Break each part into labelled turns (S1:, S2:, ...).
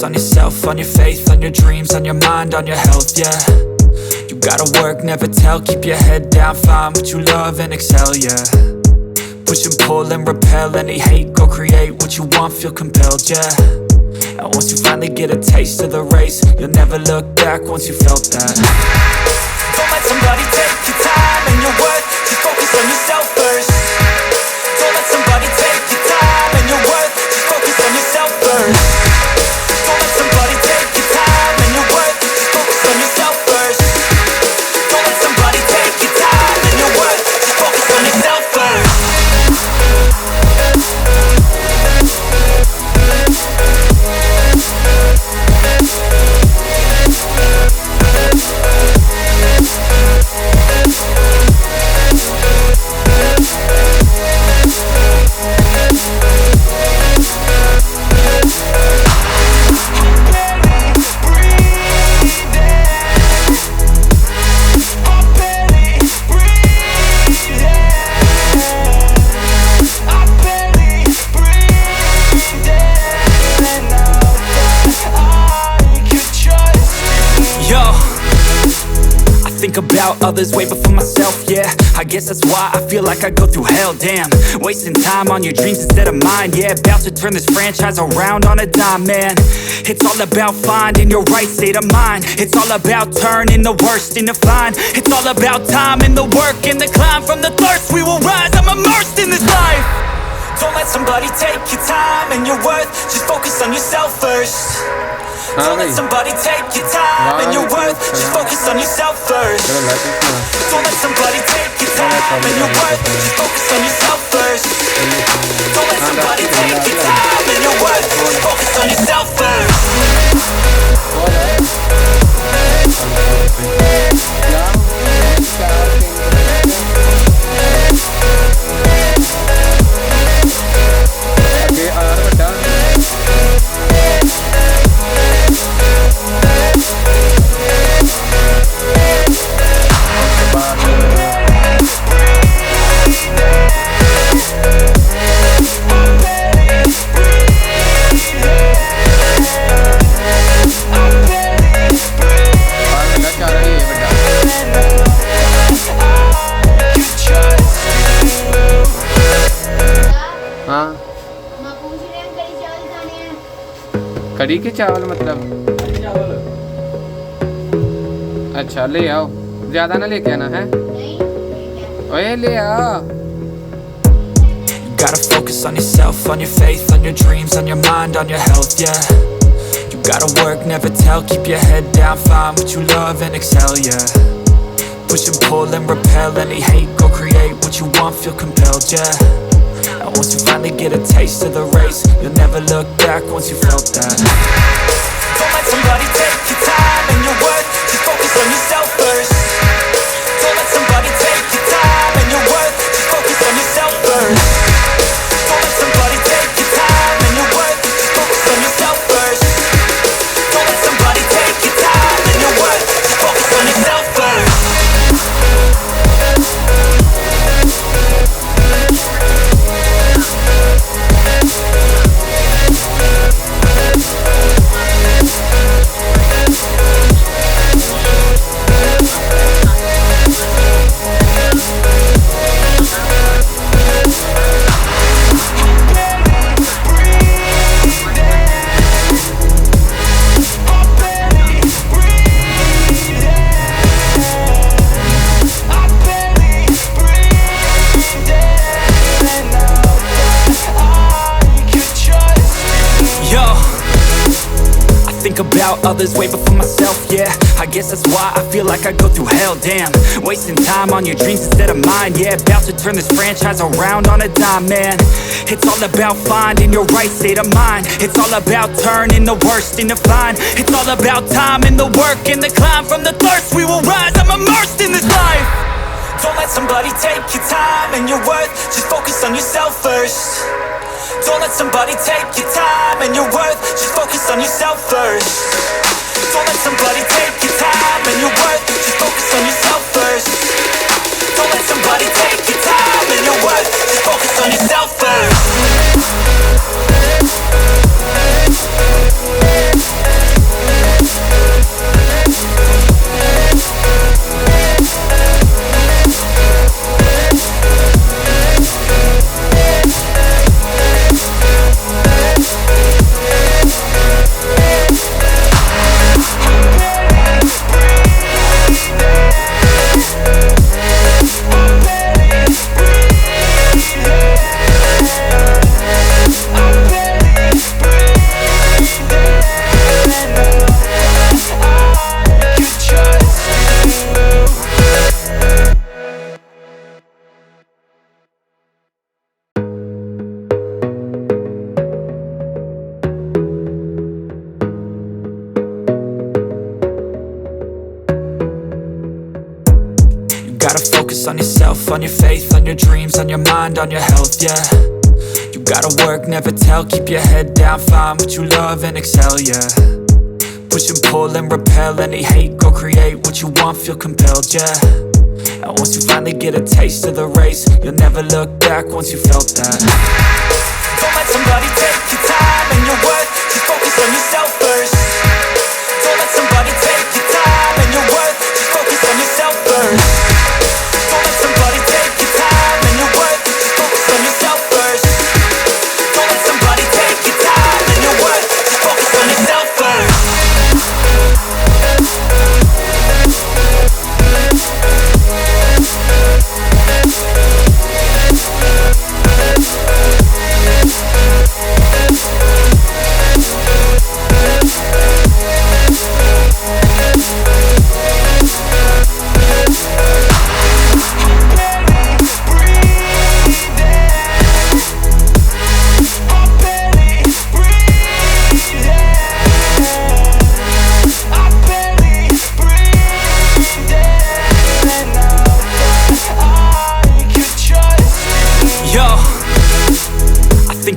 S1: focus on yourself, on your faith, on your dreams, on your mind, on your health, yeah. You gotta work, never tell, keep your head down, find what you love and excel, yeah. Push and pull and repel any hate, go create what you want, feel compelled, yeah. And once you finally get a taste of the race, you'll never look back once you felt that. Don't let somebody take your time and your worth, just focus on yourself first. Don't let somebody take your time and your worth, just focus on yourself first. Don't let somebody take your time and your worth, just focus on yourself first. Don't let somebody take your time and your worth, just focus on yourself first. Think about others way before myself, yeah. I guess that's why I feel like I go through hell, damn. Wasting time on your dreams instead of mine, yeah. About to turn this franchise around on a dime, man. It's all about finding your right state of mind. It's all about turning the worst into fine. It's all about time and the work and the climb. From the thirst we will rise, I'm immersed in this life. Don't let somebody take your time and your worth, just focus on yourself first. Don't let somebody take your time and your worth, just focus on yourself first. Don't let somebody take your time and your worth, just focus on yourself first. Don't let somebody take your time and your worth, just focus on yourself first.
S2: कड़ी के चावल मतलब अच्छा ले आओ, ज्यादा ना लेके आना है। ओए ले आओ।
S1: Gotta focus on yourself, on your faith, on your dreams, on your mind, on your health, yeah. You gotta work, never tell, keep your head down, find what you love and excel, yeah. Push and pull and repel any hate, go create what you want, feel compelled, yeah. And once you finally get a taste of the race, you'll never look back once you felt that. Don't let somebody take your time and your worth, just focus on yourself first. Don't let somebody take your time and your worth, just focus on yourself first. Don't let somebody take your time and your worth, just focus on yourself first. Don't let somebody take your time and your worth, just focus on yourself first. Think about others way before myself, yeah. I guess that's why I feel like I go through hell, damn. Wasting time on your dreams instead of mine, yeah. About to turn this franchise around on a dime, man. It's all about finding your right state of mind. It's all about turning the worst into fine. It's all about time and the work and the climb. From the thirst we will rise, I'm immersed in this life. Don't let somebody take your time and your worth, just focus on yourself first. Don't let somebody take your time and your worth, just focus on yourself first. Don't let somebody take your time and your worth, just focus on yourself first. Don't let somebody take your time and your worth, just focus on yourself first. gotta focus on yourself, on your faith, on your dreams, on your mind, on your health, yeah. You gotta work, never tell, keep your head down, find what you love and excel, yeah. Push and pull and repel any hate, go create what you want, feel compelled, yeah. And once you finally get a taste of the race, you'll never look back once you felt that. Don't let somebody take your time and your worth, just focus on yourself first. Don't let somebody take your time and your worth, just focus on yourself first. Don't let somebody take your time and your worth, just focus on yourself first. Don't let somebody take your time and your worth, just focus on yourself first.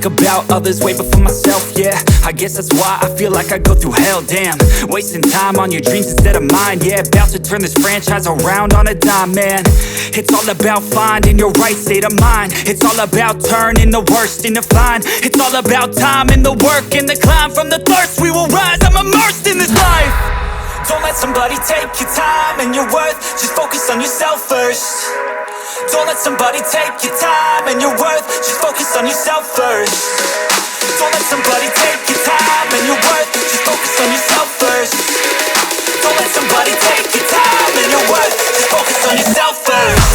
S1: About others way before myself, yeah. I guess that's why I feel like I go through hell, damn. Wasting time on your dreams instead of mine, yeah. About to turn this franchise around on a dime, man. It's all about finding your right state of mind. It's all about turning the worst into fine. It's all about time and the work and the climb. From the thirst we will rise, I'm immersed in this life. Don't let somebody take your time and your worth, just focus on yourself first. Don't let somebody take your time and your worth, just focus on yourself first. Don't let somebody take your time and your worth, just focus on yourself first. Don't let somebody take your time and your worth, just focus on yourself first.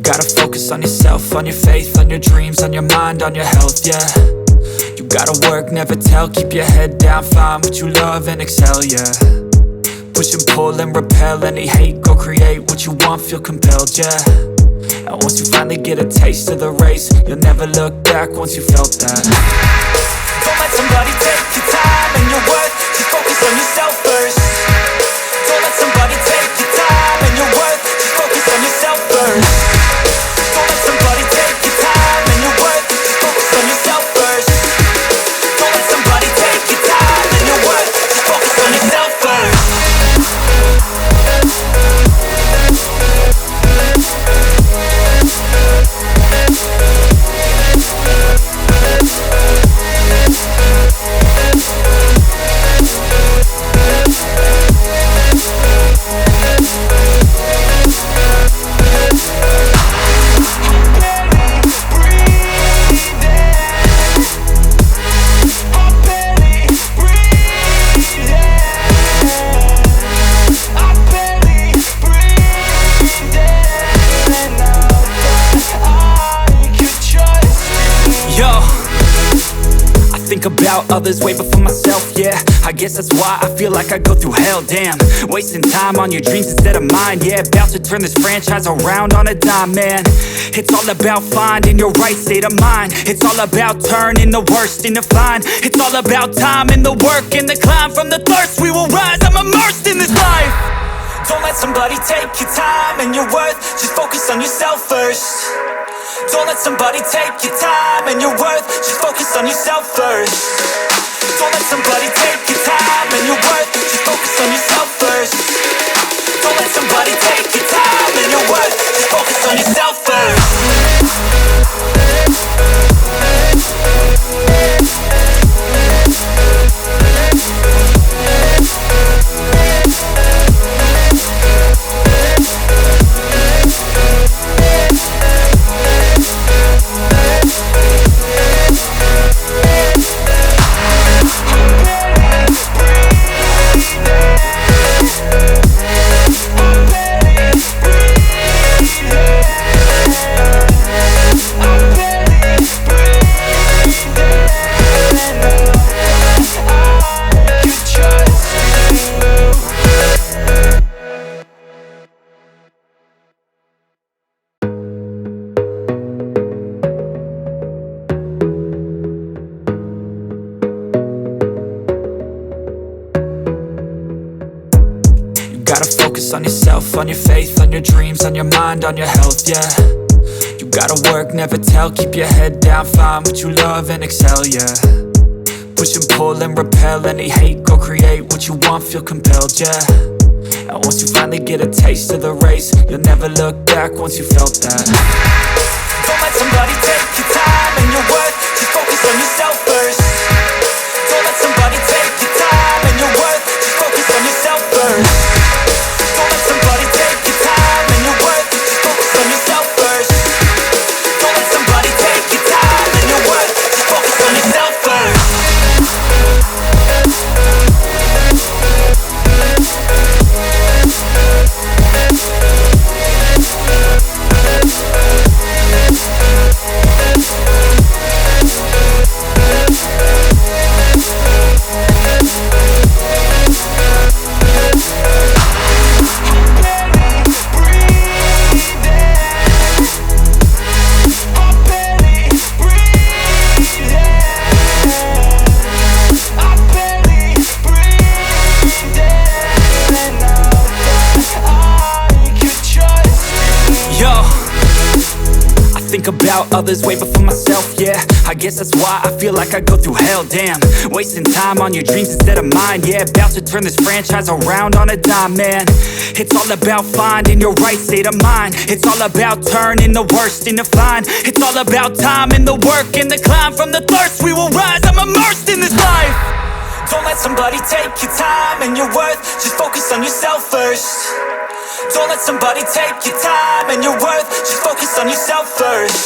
S1: Gotta focus on yourself, on your faith, on your dreams, on your mind, on your health, yeah. You gotta work, never tell, keep your head down, find what you love and excel, yeah. Push and pull and repel any hate, go create what you want, feel compelled, yeah. And once you finally get a taste of the race, you'll never look back once you felt that. Don't let somebody take your time and your worth, just focus on yourself first. Don't let somebody take your time and your worth, just focus on yourself first. Don't let somebody take your time and your worth, just focus on yourself first. Don't let somebody take your time and your worth, just focus on yourself first. About others way before myself, yeah. I guess that's why I feel like I go through hell, damn. Wasting time on your dreams instead of mine, yeah. About to turn this franchise around on a dime, man. It's all about finding your right state of mind. It's all about turning the worst into fine. It's all about time and the work and the climb. From the thirst we will rise, I'm immersed in this life. Don't let somebody take your time and your worth, just focus on yourself first. Don't let somebody take your time and your worth, just focus on yourself first. Don't let somebody take your time and your worth, just focus on yourself first. Don't let somebody take your time and your worth, just focus on yourself first. focus on yourself, on your faith, on your dreams, on your mind, on your health, yeah. You gotta work, never tell, keep your head down, find what you love and excel, yeah. Push and pull and repel any hate, go create what you want, feel compelled, yeah. And once you finally get a taste of the race, you'll never look back once you felt that. Don't let somebody take your time and your worth, just focus on yourself first. Don't let somebody take your time and your worth, just focus on yourself first. Don't let somebody take your time and your worth, just focus on yourself first. Don't let somebody take your time and your worth, just focus on yourself first. Think about others way before myself, yeah. I guess that's why I feel like I go through hell, damn. Wasting time on your dreams instead of mine, yeah. About to turn this franchise around on a dime, man. It's all about finding your right state of mind. It's all about turning the worst into fine. It's all about time and the work and the climb. From the thirst we will rise, I'm immersed in this life. Don't let somebody take your time and your worth, just focus on yourself first. Don't let somebody take your time and your worth, just focus on yourself first.